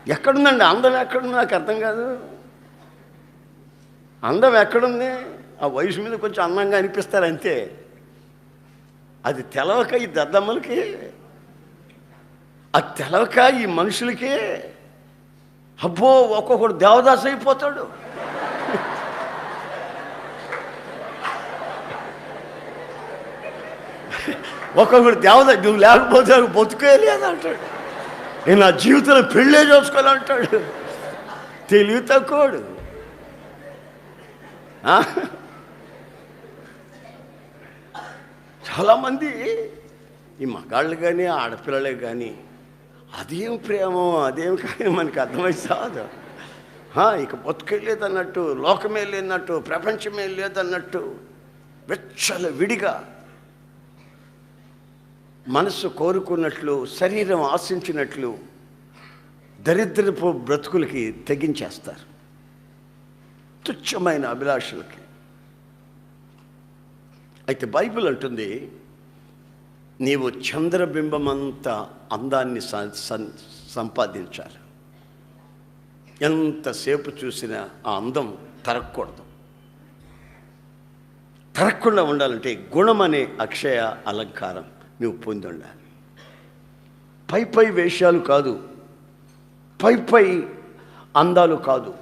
ఎక్కడుందండి అందం? ఎక్కడుంది నాకు అర్థం కాదు. అందం ఎక్కడుంది? ఆ వయసు మీద కొంచెం అందంగా అనిపిస్తారు అంతే. అది తెలవక ఈ దద్దమ్మలకి, అది తెలవక ఈ మనుషులకి. అబ్బో, ఒక్కొక్కడు దేవదాసు అయిపోతాడు. ఒక్కొక్కడు దేవదాసు, నువ్వు లేకపోతే బతుకేలేదు అంటాడు. నేను నా జీవితంలో పెళ్ళే చేసుకోవాలంటాడు. తెలివి తక్కువడు. చాలామంది ఈ మగాళ్ళు కానీ ఆడపిల్లలే కానీ అదేం ప్రేమో అదేం కానీ మనకి అర్థమైతే కాదు. ఇక బతుకెళ్ళేదన్నట్టు, లోకమే లేదన్నట్టు, ప్రపంచమే లేదన్నట్టు వెచ్చల విడిగా మనసు కోరుకున్నట్లు, శరీరం ఆశించినట్లు దరిద్రపు బ్రతుకులకి తెగించేస్తారు, తుచ్చమైన అభిలాషలకి. అయితే బైబిల్ అంటుంది, నీవు చంద్రబింబమంత అందాన్ని సంపాదించాలి. ఎంతసేపు చూసినా ఆ అందం తరగకూడదు. తరగకుండా ఉండాలంటే గుణం అనే అక్షయ అలంకారం నువ్వు పొంది ఉండాలి. పై పై వేషాలు కాదు, పై పై అందాలు కాదు,